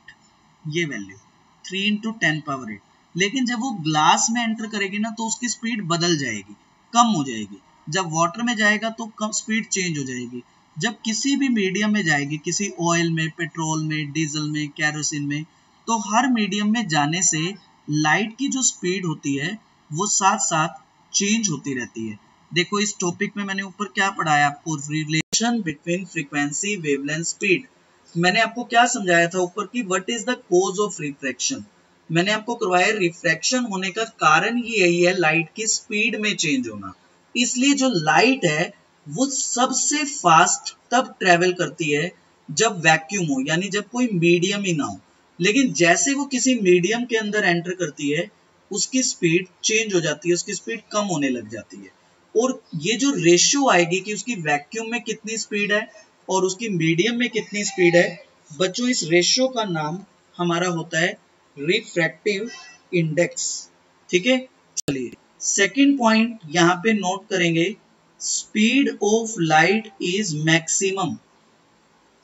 ये वैल्यू 3 × 10⁸। लेकिन जब वो ग्लास में एंटर करेगी ना तो उसकी स्पीड बदल जाएगी, कम हो जाएगी। जब वाटर में जाएगा तो कम स्पीड चेंज हो जाएगी। जब किसी भी मीडियम में जाएगी, किसी ऑयल में, पेट्रोल में, डीजल में, कैरोसिन में, तो हर मीडियम में जाने से लाइट की जो स्पीड होती है वो साथ साथ चेंज होती रहती है। देखो इस टॉपिक में मैंने ऊपर क्या पढ़ाया आपको, relation between frequency, wavelength, speed. मैंने आपको क्या समझाया था ऊपर की what is the cause of refraction. मैंने आपको करवाया रिफ्रैक्शन होने का कारण ही यही है लाइट की स्पीड में चेंज होना। इसलिए जो लाइट है वो सबसे फास्ट तब ट्रेवल करती है जब वैक्यूम हो, यानी जब कोई मीडियम ही ना हो। लेकिन जैसे वो किसी मीडियम के अंदर एंटर करती है उसकी स्पीड चेंज हो जाती है, उसकी स्पीड कम होने लग जाती है। और ये जो रेशियो आएगी कि उसकी वैक्यूम में कितनी स्पीड है और उसकी मीडियम में कितनी स्पीड है, बच्चों इस रेशियो का नाम हमारा होता है रिफ्रैक्टिव इंडेक्स। ठीक है, चलिए सेकंड पॉइंट यहां पे नोट करेंगे, speed of light is maximum.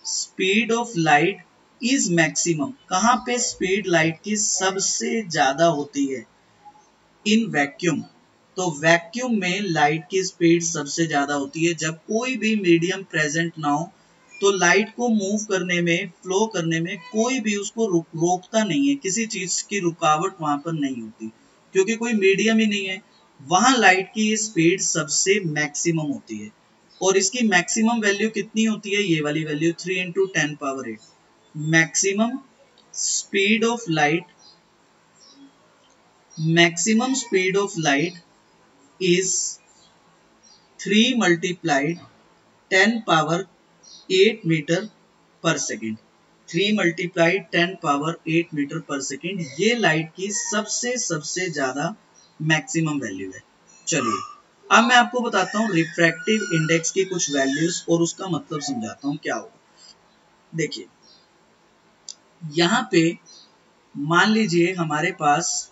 Speed of light is maximum कहां पे स्पीड लाइट की सबसे ज्यादा होती है, इन वैक्यूम। तो वैक्यूम में लाइट की स्पीड सबसे ज्यादा होती है जब कोई भी मीडियम प्रेजेंट ना हो। तो लाइट को मूव करने में, फ्लो करने में कोई भी उसको रोकता नहीं है, किसी चीज की रुकावट वहां पर नहीं होती क्योंकि कोई मीडियम ही नहीं है। वहां लाइट की स्पीड सबसे मैक्सिमम होती है और इसकी मैक्सिमम वैल्यू कितनी होती है, ये वाली value 3 × 10⁸। Maximum speed of light, maximum speed of light is 3 multiplied 10 power 8 meter per second। 3 multiplied 10 power 8 meter per second ये लाइट की सबसे सबसे ज्यादा मैक्सिमम वैल्यू है। चलिए अब मैं आपको बताता हूँ रिफ्रैक्टिव इंडेक्स की कुछ वैल्यूज और उसका मतलब समझाता हूँ क्या होगा। देखिए यहां पे मान लीजिए हमारे पास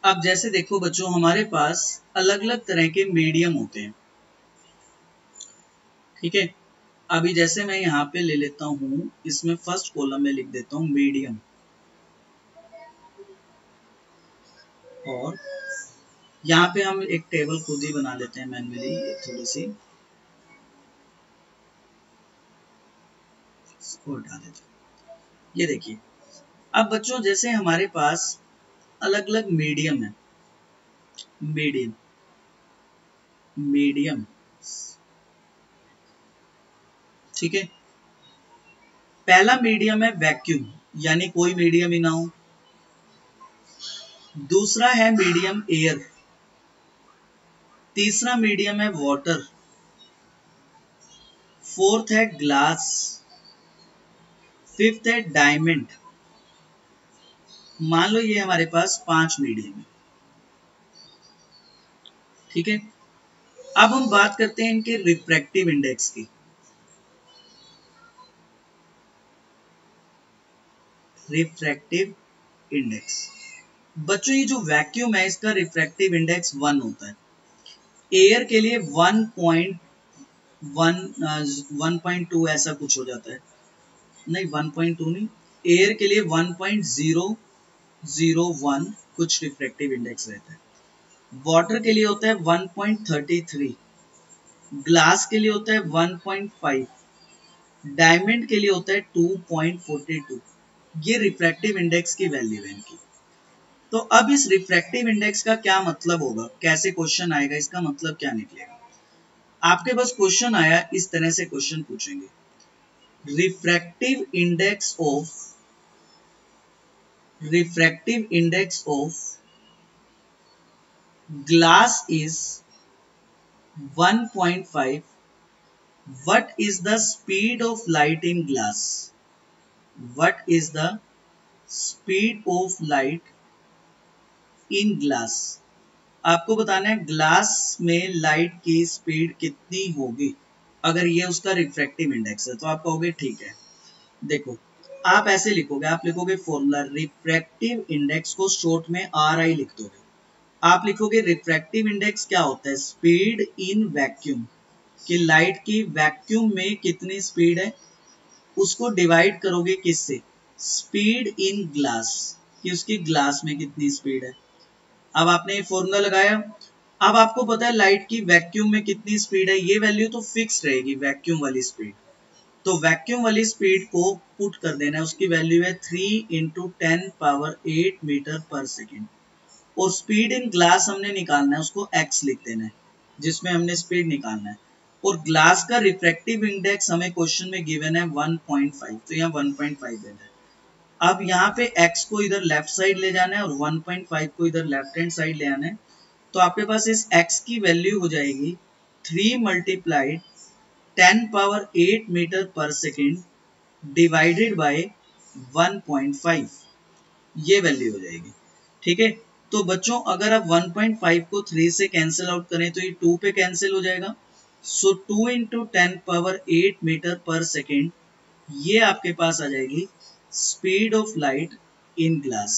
अब जैसे देखो बच्चों हमारे पास अलग अलग तरह के मीडियम होते हैं। ठीक है, अभी जैसे मैं यहाँ पे ले लेता हूं, इसमें फर्स्ट कॉलम में लिख देता हूं मीडियम, और यहाँ पे हम एक टेबल खुद ही बना लेते हैं मैन्युअली, थोड़ी सी इसको हटा देते हैं। ये देखिए अब बच्चों जैसे हमारे पास अलग अलग मीडियम है, मीडियम मीडियम ठीक है। पहला मीडियम है वैक्यूम, यानी कोई मीडियम ही ना हो। दूसरा है मीडियम एयर, तीसरा मीडियम है वाटर, फोर्थ है ग्लास, फिफ्थ है डायमंड। मान लो ये हमारे पास 5 मीडियम है। ठीक है, अब हम बात करते हैं इनके रिफ्रैक्टिव इंडेक्स की। रिफ्रैक्टिव इंडेक्स बच्चों, ये जो वैक्यूम है इसका रिफ्रैक्टिव इंडेक्स 1 होता है। एयर के लिए 1.2 ऐसा कुछ हो जाता है, नहीं 1.2 नहीं, एयर के लिए 1.001 कुछ रिफ्रैक्टिव इंडेक्स रहता है। वाटर के लिए होता है 1.33, ग्लास के लिए होता है 1.5, डायमंड के लिए होता है 2.42। ये रिफ्रैक्टिव इंडेक्स की वैल्यू है इनकी। तो अब इस रिफ्रैक्टिव इंडेक्स का क्या मतलब होगा, कैसे क्वेश्चन आएगा, इसका मतलब क्या निकलेगा। आपके पास क्वेश्चन आया, इस तरह से क्वेश्चन पूछेंगे, refractive index of glass is 1.5 What is the speed of light in glass? What is the speed of light in glass? आपको बताना है ग्लास में लाइट की स्पीड कितनी होगी अगर ये उसका रिफ्रैक्टिव इंडेक्स है। तो आप कहोगे ठीक है, देखो आप ऐसे लिखोगे, आप लिखोगे फॉर्मूला रिफ्रैक्टिव इंडेक्स को शॉर्ट में आर आई लिख दोगे। आप लिखोगे रिफ्रैक्टिव इंडेक्स क्या होता है, स्पीड इन वैक्यूम, कि लाइट की वैक्यूम में कितनी स्पीड है, उसको डिवाइड करोगे किससे, स्पीड इन ग्लास, कि उसकी ग्लास में कितनी स्पीड है। अब आपने फॉर्मूला लगाया, अब आपको पता है लाइट की वैक्यूम में कितनी स्पीड है, ये वैल्यू तो फिक्स रहेगी वैक्यूम वाली स्पीड। तो वैक्यूम वाली स्पीड को पुट कर देना है, उसकी वैल्यू है 3 इंटू 10⁸ मीटर पर सेकेंड। और स्पीड इन ग्लास हमने निकालना है, उसको x लिख देना है जिसमें हमने स्पीड निकालना है। और ग्लास का रिफ्रैक्टिव इंडेक्स हमें क्वेश्चन में गिवन है 1.5, तो यहाँ 1.5 देना है। अब यहाँ पे x को इधर लेफ्ट साइड ले जाना है और 1.5 को इधर लेफ्ट हैंड साइड ले आना है। तो आपके पास इस x की वैल्यू हो जाएगी 3 मल्टीप्लाइड 10⁸ मीटर पर सेकेंड डिवाइडेड बाय 1.5, ये वैल्यू हो जाएगी। ठीक है, तो बच्चों अगर आप 1.5 को 3 से कैंसिल आउट करें तो ये 2 पे कैंसिल हो जाएगा। सो 2 इंटू 10⁸ मीटर पर सेकेंड, ये आपके पास आ जाएगी speed of light in glass.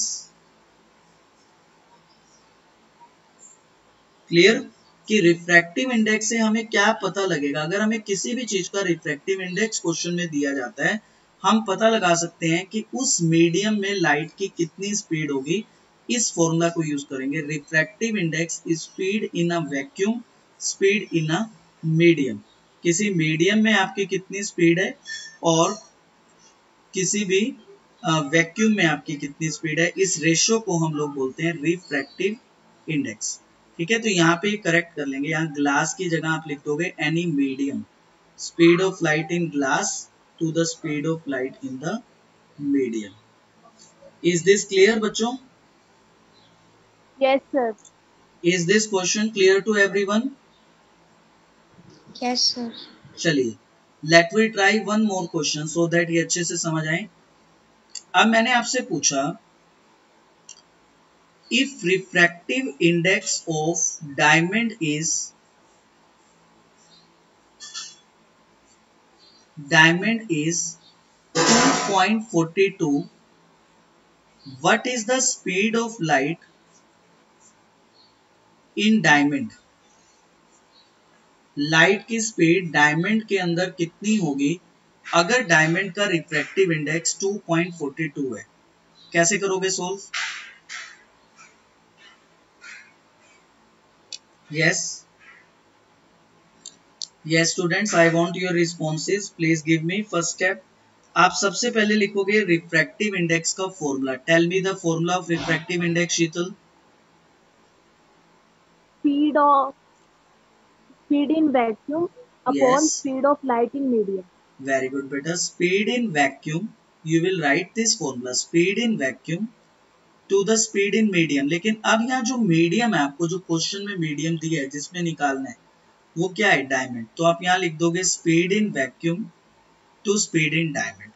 Clear कि रिफ्रैक्टिव इंडेक्स से हमें क्या पता लगेगा, अगर हमें किसी भी चीज का रिफ्रैक्टिव इंडेक्स क्वेश्चन में दिया जाता है, हम पता लगा सकते हैं कि उस मीडियम में लाइट की कितनी स्पीड होगी। इस फॉर्मूला को यूज करेंगे, refractive index speed in a vacuum, speed in a medium, किसी मीडियम में आपकी कितनी स्पीड है और किसी भी वैक्यूम में आपकी कितनी स्पीड है, इस रेशियो को हम लोग बोलते हैं रिफ्रैक्टिव इंडेक्स। ठीक है, तो यहाँ पे करेक्ट कर लेंगे, यहाँ ग्लास की जगह आप लिख दोगे any medium, speed of light in glass to the speed of light in the medium. Is this clear बच्चों? Yes sir. Is this question clear to everyone? Yes sir. चलिए let we try one more question so that ये अच्छे से समझ आए। अब मैंने आपसे पूछा if refractive index of diamond is 2.42, what is the speed of light in diamond? Light की स्पीड डायमंड के अंदर कितनी होगी अगर डायमंड का रिफ्रैक्टिव इंडेक्स 2.42 है? कैसे करोगे solve? Yes yes students, I want your responses, please give me. First step, आप सबसे पहले लिखोगे रिफ्रैक्टिव इंडेक्स का formula. Tell me the formula of refractive index Sheetal. Speed in vacuum upon Yes, speed of light in medium. very good beta. Speed in vacuum, you will write this formula, speed in vacuum to the speed in medium। लेकिन अब यहाँ जो medium है, आपको जो question में medium दिया है जिसमें निकालना है, वो क्या है, डायमंड। तो आप यहाँ लिख दोगे speed in vacuum to speed in diamond.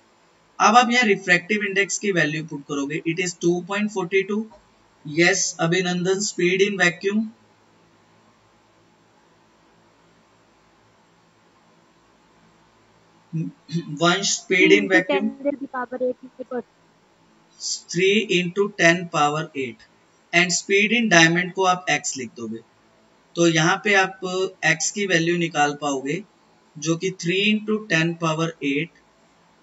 अब आप यहाँ रिफ्रैक्टिव इंडेक्स की वैल्यू पुट करोगे, it is 2.42। Yes Abhinandan, speed in vacuum 1 speed in vacuum 3 into 10⁸ and speed in diamond को आप x लिख दोगे। तो यहाँ पे आप x की वैल्यू निकाल पाओगे जो कि 3 इंटू 10⁸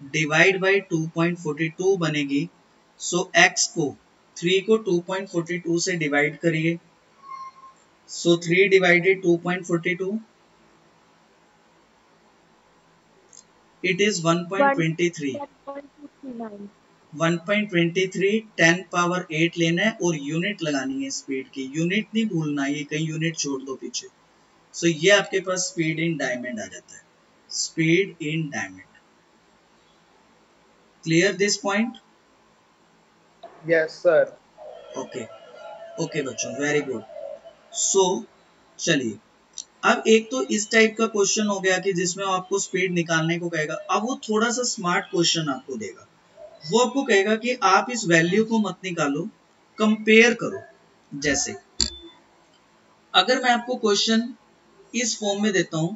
डिवाइड बाई 2.42 बनेगी। सो x को 3 को 2.42 से डिवाइड करिए। सो 3 डिवाइडेड 2.42, इट इज 1.23। 1.23 10⁸ लेना है और यूनिट लगानी है स्पीड की, यूनिट नहीं भूलना, ये कहीं यूनिट छोड़ दो पीछे। सो ये आपके पास स्पीड इन डायमंड आ जाता है, speed in diamond. Clear this point? Yes sir. Okay okay बच्चों, वेरी गुड। सो चलिए अब एक तो इस टाइप का क्वेश्चन हो गया कि जिसमें आपको स्पीड निकालने को कहेगा। अब वो थोड़ा सा स्मार्ट क्वेश्चन आपको देगा, वो आपको कहेगा कि आप इस वैल्यू को मत निकालो, कंपेयर करो। जैसे अगर मैं आपको क्वेश्चन इस फॉर्म में देता हूं,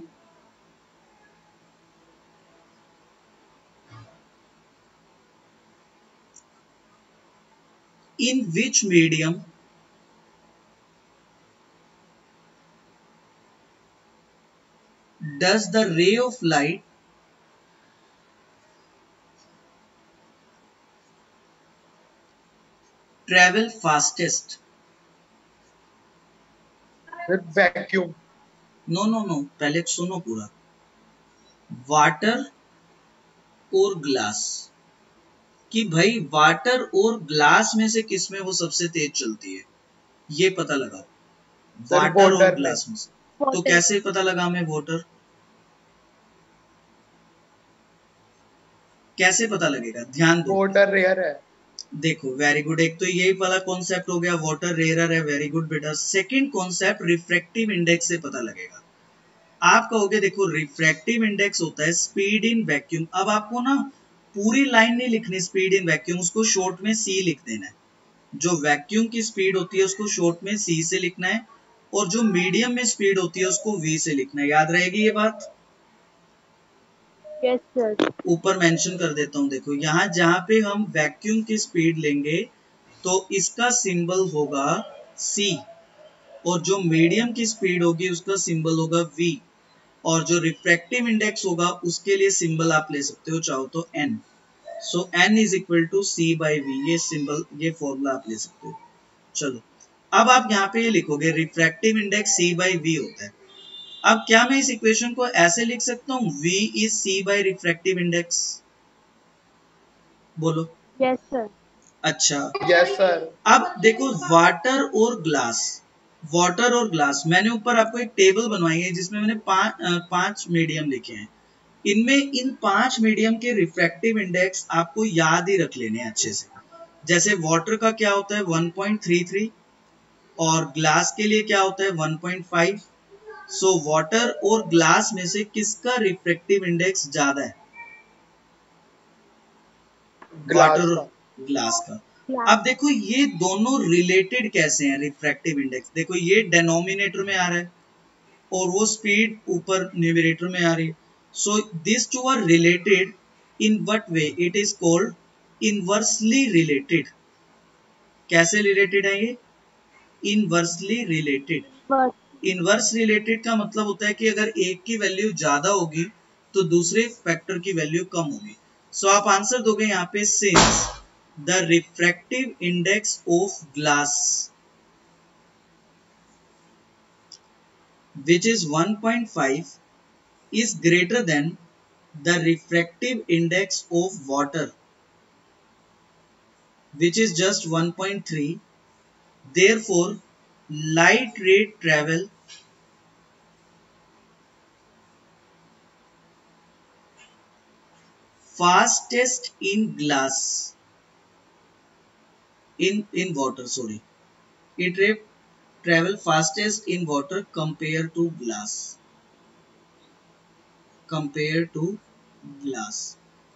in which medium does the ray of light travel fastest? Vacuum. No no no, पहले सुनो पूरा। वाटर और ग्लास, कि भाई वाटर और ग्लास में से किस में वो सबसे तेज चलती है, ये पता लगाओ। सर वाटर और वाटर में। ग्लास में से। तो वाटर। कैसे पता लगा हमें वाटर, कैसे पता लगेगा, ध्यान दो। वाटर रेयर है। देखो वेरी गुड, एक तो यही वाला कॉन्सेप्ट हो गया, वाटर रेयरर है, वेरी गुड बेटा। सेकंड कॉन्सेप्ट रिफ्रैक्टिव इंडेक्स से पता लगेगा। आप कहोगे देखो रिफ्रैक्टिव इंडेक्स होता है स्पीड इन वैक्यूम। अब आपको ना पूरी लाइन नहीं लिखनी स्पीड इन वैक्यूम, उसको शॉर्ट में सी लिख देना है। जो वैक्यूम की स्पीड होती है उसको शॉर्ट में सी से लिखना है, और जो मीडियम में स्पीड होती है उसको वी से लिखना है। याद रहेगी ये बात? Yes sir. ऊपर मेंशन कर देता हूं, देखो यहां जहां पे हम वैक्यूम की स्पीड लेंगे तो इसका सिंबल होगा सी, और जो मीडियम की स्पीड होगी उसका सिंबल होगा वी, और जो रिफ्रैक्टिव इंडेक्स होगा उसके लिए सिंबल आप ले सकते हो चाहो तो N. So N is equal to C by V, ये सिंबल, ये फॉर्मूला आप ले सकते हो। चलो अब आप यहाँ पे ये लिखोगे refractive index C by V होता है। अब क्या मैं इस इक्वेशन को ऐसे लिख सकता हूँ, v is c by refractive index? बोलो। Yes sir. अच्छा, यस सर। अब देखो वाटर और ग्लास, वाटर और ग्लास, मैंने ऊपर आपको एक टेबल बनवाई है जिसमें मैंने पांच मीडियम लिखे हैं। इनमें इन 5 मीडियम के रिफ्रैक्टिव इंडेक्स आपको याद ही रख लेने अच्छे से। जैसे वाटर का क्या होता है 1.33, और ग्लास के लिए क्या होता है 1.5। सो वाटर और ग्लास में से किसका रिफ्रैक्टिव इंडेक्स ज्यादा है? वाटर ग्लास और का। ग्लास का। क्लास। अब देखो ये दोनों रिलेटेड कैसे हैं रिफ्रैक्टिव इंडेक्स, देखो ये डेनोमिनेटर में आ रहा है और वो स्पीड ऊपर न्यूमरेटर में आ रही है। So this two are related in what way, it is called inversely related. कैसे रिलेटेड है ये? Inversely related. बस। इनवर्स रिलेटेड का मतलब होता है कि अगर एक की वैल्यू ज्यादा होगी तो दूसरे फैक्टर की वैल्यू कम होगी। सो आप आंसर दोगे यहाँ पे since the refractive index of glass which is 1.5 is greater than the refractive index of water which is just 1.3, therefore light ray travel fastest in glass, in water, sorry, it ray travel fastest in water compared to glass, compare to glass.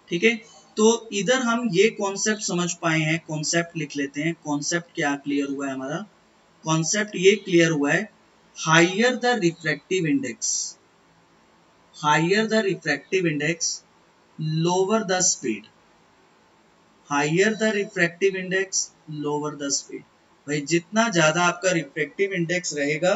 ठीक है, तो इधर हम ये concept समझ पाए हैं, concept लिख लेते हैं। कॉन्सेप्ट क्या क्लियर हुआ है हमारा? कॉन्सेप्ट ये क्लियर हुआ है, higher the refractive index, higher the refractive index lower the speed, higher the refractive index lower the speed. भाई जितना ज्यादा आपका रिफ्रैक्टिव इंडेक्स रहेगा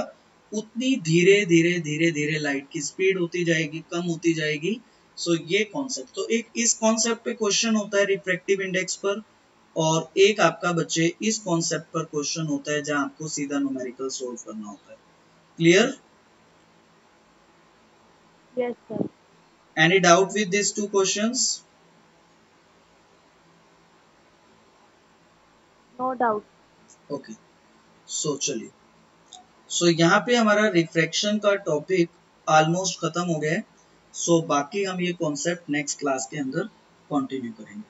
उतनी धीरे धीरे धीरे धीरे लाइट की स्पीड होती जाएगी, कम होती जाएगी। सो ये कॉन्सेप्ट, तो एक इस कॉन्सेप्ट पे क्वेश्चन होता है रिफ्रैक्टिव इंडेक्स पर, और एक आपका बच्चे इस कॉन्सेप्ट पर क्वेश्चन होता है जहां आपको सीधा न्यूमेरिकल सोल्व करना होता है। Clear? Yes sir. Any doubt with this two questions? No doubt. Okay, so चलिए, सो यहाँ पे हमारा रिफ्रैक्शन का टॉपिक ऑलमोस्ट खत्म हो गया है। सो बाकी हम ये कॉन्सेप्ट नेक्स्ट क्लास के अंदर कंटिन्यू करेंगे।